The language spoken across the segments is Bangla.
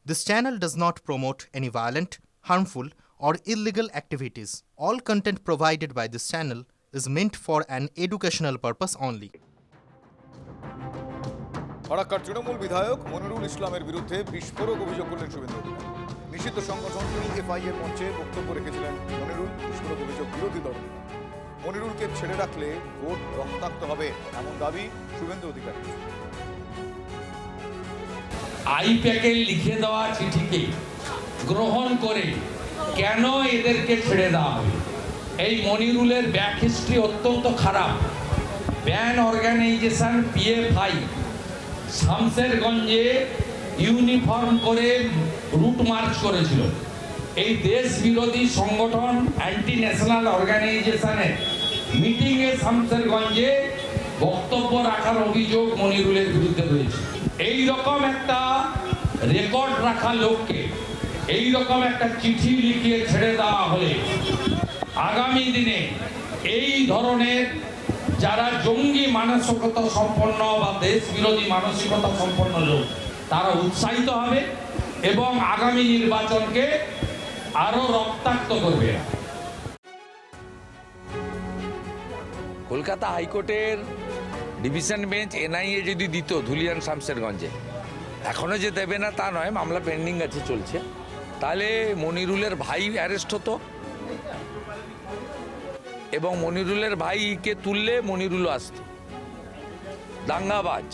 This channel does not promote any violent, harmful, or illegal activities. All content provided by this channel is meant for an educational purpose only. ফারাক্কার Trinamool বিধায়ক মনিরুল ইসলামের বিরুদ্ধে বিস্ফোরক অভিযোগ করলেন শুভেন্দু অধিকারী। নিষিদ্ধ সংগঠন PFI এর মঞ্চে বক্তব্য রেখেছিলেন মনিরুল। বিস্ফোরক অভিযোগ বিরোধী দল। মনিরুলকে ছেড়ে রাখলে ভোট রক্তাক্ত হবে এমন দাবি শুভেন্দু অধিকারী। আইপ্যাকে লিখে দেওয়া চিঠিকে গ্রহণ করে কেন এদেরকে ছেড়ে দেওয়া হবে? এই মনিরুলের ব্যাক হিস্ট্রি অত্যন্ত খারাপ। ব্যান অর্গানাইজেশন PFI শামসেরগঞ্জে ইউনিফর্ম করে রুট মার্চ করেছিল। এই দেশ বিরোধী সংগঠন অ্যান্টি ন্যাশনাল অর্গানাইজেশনের মিটিংয়ে শামসেরগঞ্জে বক্তব্য রাখার অভিযোগ মনিরুলের বিরুদ্ধে রয়েছে। এই রকম একটা রেকর্ড রাখা লোককে এই রকম একটা চিঠি লিখিয়ে ছেড়ে দেওয়া হলে আগামী দিনে এই ধরনের যারা জঙ্গি মানসিকতা সম্পন্ন বা দেশ বিরোধী মানসিকতা সম্পন্ন লোক তারা উৎসাহিত হবে এবং আগামী নির্বাচনকে আরো রক্তাক্ত করবে। কলকাতা হাইকোর্টের ডিভিশন বেঞ্চ NIA যদি দিত ধুলিয়ান শামসেরগঞ্জে, এখনো যে দেবে না তা নয়, মামলা পেন্ডিং আছে, চলছে, তাহলে মনিরুলের ভাই অ্যারেস্ট হতো এবং মনিরুলের ভাইকে তুললে মনিরুলও আসত। দাঙ্গাবাজ।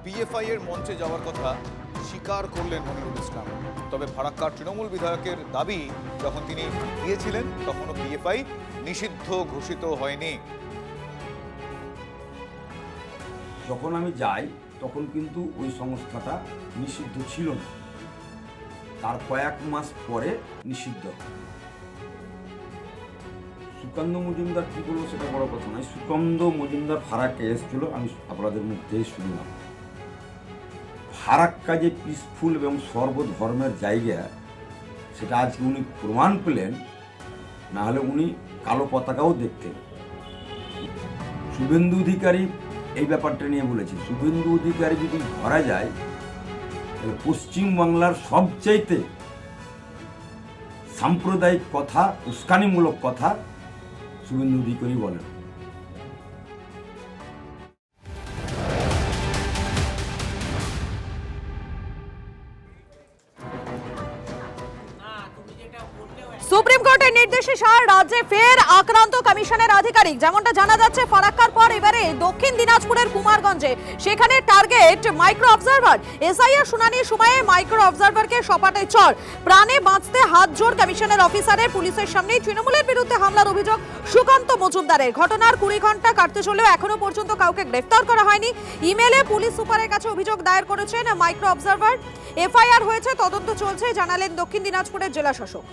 PFI এর মঞ্চে যাওয়ার কথা স্বীকার করলেন মনিরুল ইসলাম। তবে ফারাক্কার তৃণমূল বিধায়কের দাবি, যখন তিনি গিয়েছিলেন তখনও PFI নিষিদ্ধ ঘোষিত হয়নি। যখন আমি যাই তখন কিন্তু ওই সংস্থাটা নিষিদ্ধ ছিল না, তার কয়েক মাস পরে নিষিদ্ধ। সুকান্ত মজুমদার কি বলবো সেটা বড় কথা নয়। সুকান্ত মজুমদার ফারাক্কা এসেছিল, আমি আপনাদের মধ্যে শুনলাম। ফারাক্কা যে পিসফুল এবং সর্বধর্মের জায়গা, সেটা আজকে উনি প্রমাণ পেলেন, না হলে উনি কালো পতাকাও দেখতেন। শুভেন্দু অধিকারী এই ব্যাপারটা নিয়ে বলেছে, শুভেন্দু অধিকারী যদি ধরা যায় তাহলে পশ্চিমবাংলার সবচাইতে সাম্প্রদায়িক কথা, উস্কানিমূলক কথা শুভেন্দু অধিকারী বলেন। সুপ্রিম কোর্টের নির্দেশে সারা রাজ্যে ফের আক্রান্ত কমিশনের আধিকারিক। যেমনটা জানা যাচ্ছে, ফারাক্কার পর এবারে দক্ষিণ দিনাজপুরের কুমারগঞ্জে, সেখানে টার্গেট মাইক্রো অবজারভার। SIR শুনানির সময়ে মাইক্রো অবজারভারকে সপাটে চড়। প্রাণে বাঁচতে হাত জোড় কমিশনের অফিসারের। পুলিশের সামনেই তৃণমূলের বিরুদ্ধে হামলার অভিযোগ সুকান্ত মজুমদারের। ঘটনার 20 ঘন্টা কাটতে চলেও এখনো পর্যন্ত কাউকে গ্রেফতার করা হয়নি। ইমেলে পুলিশ সুপারের কাছে অভিযোগ দায়ের করেছেন মাইক্রো অবজারভার। FIR হয়েছে, তদন্ত চলছে, জানালেন দক্ষিণ দিনাজপুরের জেলা শাসক।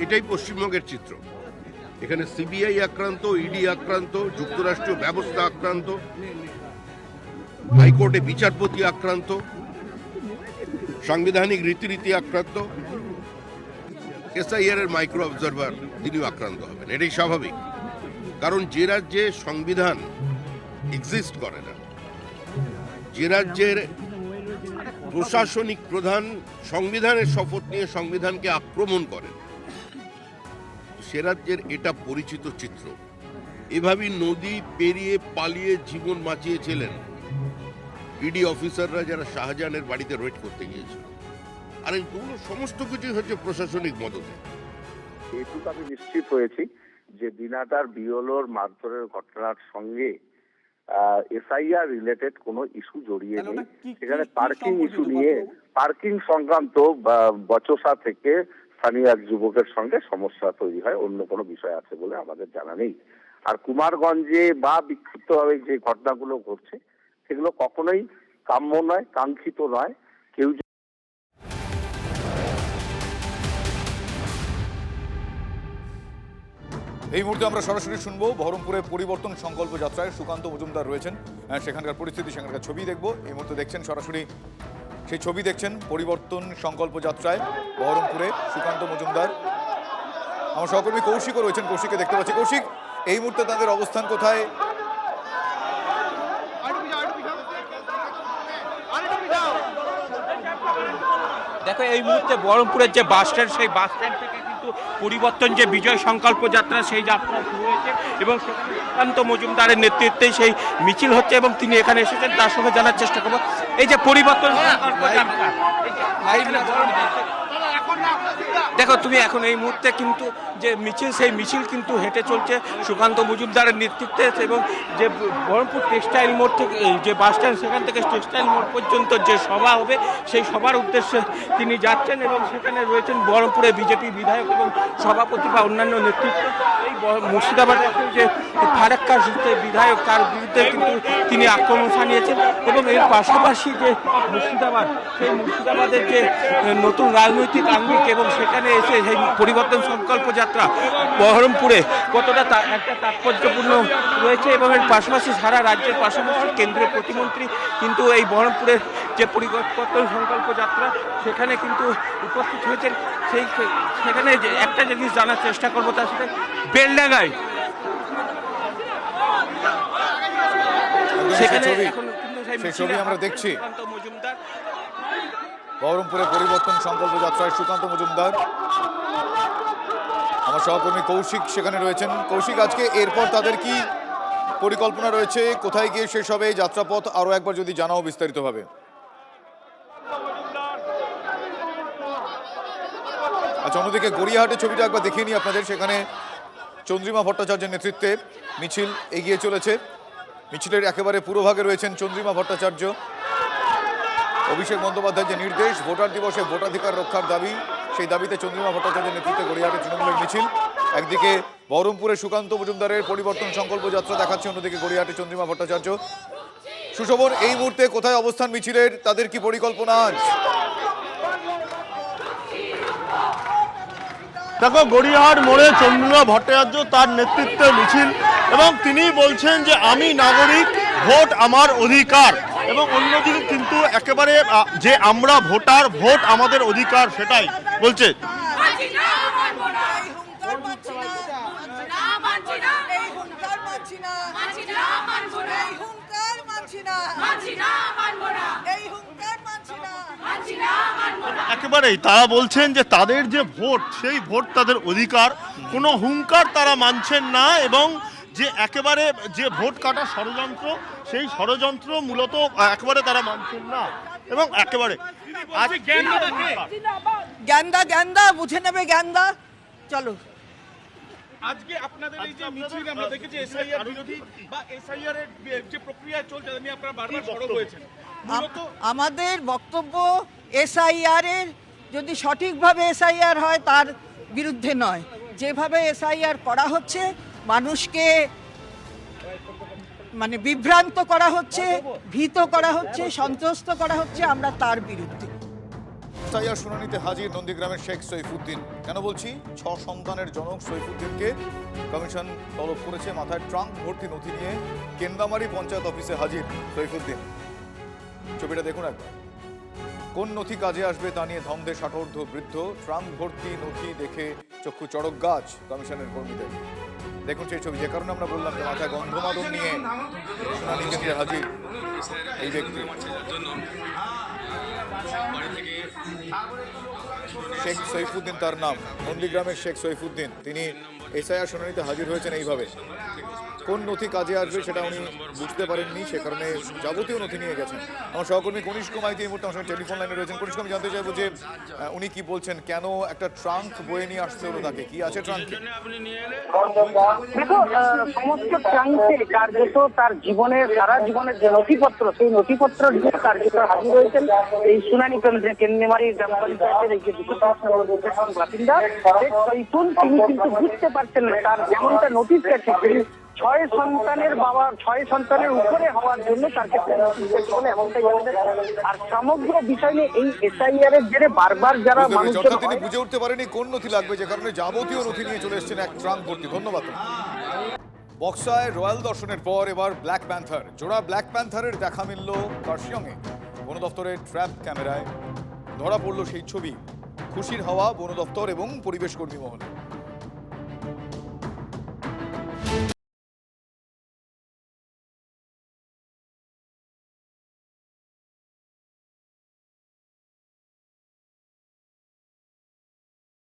এটাই পশ্চিমবঙ্গের চিত্র। এখানে CBI আক্রান্ত, ED আক্রান্ত, যুক্তরাষ্ট্রীয় ব্যবস্থা আক্রান্ত, হাইকোর্টে বিচারপতি আক্রান্ত, সাংবিধানিক রীতিনীতি আক্রান্ত, SIR এর মাইক্রো অবজারভার তিনিও আক্রান্ত হবেন। এটাই স্বাভাবিক, কারণ যে রাজ্যে সংবিধান এক্সিস্ট করে না, যে রাজ্যের প্রশাসনিক প্রধান সংবিধানের শপথ নিয়ে সংবিধানকে আক্রমণ করেন, সে রাজ্যের এটা পরিচিত চিত্র। এভাবেই নদী পেরিয়ে পালিয়ে জীবন বাঁচিয়েছিলেন ED অফিসাররা, যারা শাহজাহানের বাড়িতে রেড করতে গিয়েছিল। আর এইগুলো সমস্ত কিছুই হচ্ছে প্রশাসনিক মদতে। এটুকু আমি নিশ্চিত হয়েছি যে দিনাটার বিওলোর মারধরের ঘটনার সঙ্গে SIR রিলেটেড কোনো ইস্যু জড়িয়ে নেই। সেখানে পার্কিং ইস্যু নিয়ে, পার্কিং সংক্রান্ত বচসা থেকে স্থানীয় এক যুবকের সঙ্গে সমস্যা তৈরি হয়, অন্য কোনো বিষয় আছে বলে আমাদের জানা নেই। আর কুমারগঞ্জে বা বিক্ষিপ্তভাবে যে ঘটনাগুলো ঘটছে, সেগুলো কখনোই কাম্য নয়, কাঙ্ক্ষিত নয়। কেউ এই মুহূর্তে আমরা সরাসরি শুনবো বহরমপুরে পরিবর্তন সংকল্প যাত্রায় সুকান্ত মজুমদার রয়েছেন, সেখানকার পরিস্থিতি, সেখানকার ছবি দেখবো। এই মুহূর্তে দেখছেন সরাসরি সেই ছবি দেখছেন পরিবর্তন সংকল্প যাত্রায় বহরমপুরে সুকান্ত মজুমদার। আমার সহকর্মী কৌশিকও রয়েছেন, কৌশিককে দেখতে পাচ্ছি। কৌশিক, এই মুহূর্তে তাদের অবস্থান কোথায়? দেখো, এই মুহূর্তে বহরমপুরের যে বাস স্ট্যান্ড, সেই বাস স্ট্যান্ড থেকে কিন্তু পরিবর্তন যে বিজয় সংকল্প যাত্রা, সেই যাত্রা শুরু হয়েছে এবং সেখানে সুকান্ত মজুমদারের নেতৃত্বে সেই মিছিল হচ্ছে এবং তিনি এখানে এসেছেন। তার সঙ্গে জানার চেষ্টা করবো এই যে পরিবর্তন সংকল্প যাত্রা, দেখো তুমি এখন এই মুহূর্তে কিন্তু যে মিছিল, সেই মিছিল কিন্তু হেঁটে চলছে সুকান্ত মজুমদারের নেতৃত্বে এবং যে বহরমপুর টেক্সটাইল মোড় থেকে যে বাস স্ট্যান্ড, সেখান থেকে টেক্সটাইল মোড় পর্যন্ত যে সভা হবে, সেই সভার উদ্দেশ্যে তিনি যাচ্ছেন এবং সেখানে রয়েছেন বহরমপুরে বিজেপি বিধায়ক এবং সভাপতি বা অন্যান্য নেতৃত্ব। এই মুর্শিদাবাদের যে ফারাক্কার বিধায়ক, তার বিরুদ্ধে কিন্তু তিনি আক্রমণ সানিয়েছেন এবং এর পাশাপাশি যে মুর্শিদাবাদ, সেই মুর্শিদাবাদের যে নতুন রাজনৈতিক আঙ্গিক এবং সেখানে এসে সেই পরিবর্তন সংকল্প যাত্রা বহরমপুরে কতটা একটা তাৎপর্যপূর্ণ রয়েছে এবং এর পাশাপাশি সারা রাজ্যের পাশাপাশি কেন্দ্রীয় প্রতিমন্ত্রী কিন্তু এই বহরমপুরের যে পরিবর্তন সংকল্প যাত্রা, সেখানে কিন্তু উপস্থিত হয়েছেন। সেখানে একটা জিনিস জানার চেষ্টা করবো, তার সাথে বেলডাঙ্গায় সেখানে সেই ছবি আমরা দেখছি। বহরমপুরে পরিবর্তন সংকল্প যাত্রায় সুকান্ত মজুমদার, আমার সহকর্মী কৌশিক সেখানে রয়েছেন। কৌশিক, আজকে এরপর তাদের কি পরিকল্পনা রয়েছে, কোথায় গিয়ে শেষ হবে এই যাত্রাপথ, আরো একবার যদি জানাও বিস্তারিতভাবে। আচ্ছা, অন্যদিকে গড়িয়াহাটের ছবিটা একবার দেখিয়ে নিই আপনাদের। সেখানে চন্দ্রিমা ভট্টাচার্যের নেতৃত্বে মিছিল এগিয়ে চলেছে। মিছিলের একেবারে পুরোভাগে রয়েছেন চন্দ্রিমা ভট্টাচার্য। অভিষেক বন্দ্যোপাধ্যায়ের যে নির্দেশ, ভোটার দিবসে ভোটাধিকার রক্ষার দাবি, সেই দাবিতে চন্দ্রিমা ভট্টাচার্যের নেতৃত্বে গড়িয়াহাটে তৃণমূলের মিছিল। একদিকে বহরমপুরে সুকান্ত মজুমদারের পরিবর্তন সংকল্প যাত্রা দেখাচ্ছে, অন্যদিকে গড়িয়াহাটে চন্দ্রিমা ভট্টাচার্য। সুশোভন, এই মুহূর্তে কোথায় অবস্থান মিছিলের, তাদের কি পরিকল্পনা আজ? দেখো, গড়িয়াহাট মোড়ে চন্দ্রিমা ভট্টাচার্য, তার নেতৃত্বে মিছিল এবং তিনি বলছেন যে আমি নাগরিক, ভোট আমার অধিকার। এবং অন্যদিকে কিন্তু একেবারে যে আমরা ভোটার, ভোট আমাদের অধিকার, সেটাই বলছে। একেবারেই তারা বলছেন যে তাদের যে ভোট, সেই ভোট তাদের অধিকার, কোনো হুঙ্কার তারা মানছেন না এবং যে একেবারে যে ভোট কাটা ষড়যন্ত্র, সেই ষড়যন্ত্র মূলত একেবারে তারা মানছেন না এবং একেবারে গ্যান্দা গ্যান্দা বুঝে নেবে গ্যান্দা। চলো, আজকে আপনাদের এই যে মিছিল আমরা দেখেছি এসআইআর বিরোধী বা এসআইআর এর যে প্রক্রিয়া চলছে, আমি আপনারা বারবার সরব হয়েছেন। আমাদের বক্তব্য এসআইআর এর যদি সঠিকভাবে এসআইআর হয় তার বিরুদ্ধে নয়, যেভাবে এসআইআর করা হচ্ছে মানুষকে মানে বিভ্রান্ত করা হচ্ছে, ভীত করা হচ্ছে, সন্ত্রস্ত করা হচ্ছে, আমরা তার বিরুদ্ধে। এসআইআর শুনানিতে হাজির নন্দীগ্রামের শেখ সৈফুদ্দিন। কেন বলছি, 6 সন্তানের জনক সৈফুদ্দিনকে কমিশন তলব করেছে। মাথায় ট্রাঙ্ক ভর্তি নথি নিয়ে কেন্দামারি পঞ্চায়েত অফিসে হাজির সৈফুদ্দিন। ছবিটা দেখুন একবার। কোন নথি কাজে আসবে তা নিয়ে ধন্দে ষাটোর্ধ্ব বৃদ্ধ। ট্রাঙ্ক ভর্তি নথি দেখে চক্ষু চড়ক গাছ কমিশনের কর্মীদের। দেখুন সেই ছবি, যে কারণে আমরা বললাম যে মাথায় গন্ধমাদন নিয়ে শুনানি কেন্দ্রে হাজির এই ব্যক্তি। শেখ সৈফুদ্দিন তার নাম, নন্দীগ্রামের শেখ সৈফুদ্দিন। তিনি এসআইআর শুনানিতে হাজির হয়েছেন এইভাবে। কোন নথি কাজে আসবে সেটা উনি বুঝতে পারেননি, সে কারণে যাবতীয় নথি নিয়ে গেছেন। আমার সহকর্মী কনিষ্ক মাইতি এই মুহূর্তে আমার সঙ্গে টেলিফোন লাইনে রয়েছেন। কনিষ্ক, আমি জানতে চাইবো যে উনি কি বলছেন, কেন একটা ট্রাঙ্ক বয়ে নিয়ে আসতে হলো তাকে, কি আছে ট্রাঙ্কে? দেখো, সমস্ত ট্রাঙ্কে কার্যত তার জীবনের, সারা জীবনের যে নথিপত্র, সেই নথিপত্র নিয়ে কার্যত হাজির হয়েছেন এই শুনানি কেন্দ্রে। কেন্দ্রমারি গ্রাম পঞ্চায়েতের এই যে বাসিন্দা সৈফুল, তিনি কিন্তু বুঝতে পারছেন না তার যেমনটা নোটিশ গেছে 6 সন্তানের বাবা, 6 সন্তানের উপরে হওয়ার জন্য তার ক্ষেত্রে এমনটাই জানা। আর সমগ্র বিষয় নিয়ে এই এসআইআর এর জেরে বারবার যারা মানুষজন তিনি বুঝে উঠতে পারেনি কোন নথি লাগবে, যে কারণে যাবতীয় নথি নিয়ে চলে এসেছেন এক ট্রাঙ্ক ভর্তি। ধন্যবাদ। বক্সায় রয়্যাল দর্শনের পর এবার ব্ল্যাক প্যান্থার। জোড়া ব্ল্যাক প্যান্থারের দেখা মিলল কার্শিয়ংয়ে। বন দপ্তরের ট্র্যাপ ক্যামেরায় ধরা পড়ল সেই ছবি। খুশির হাওয়া বন দপ্তর এবং পরিবেশ কর্মী মহলে।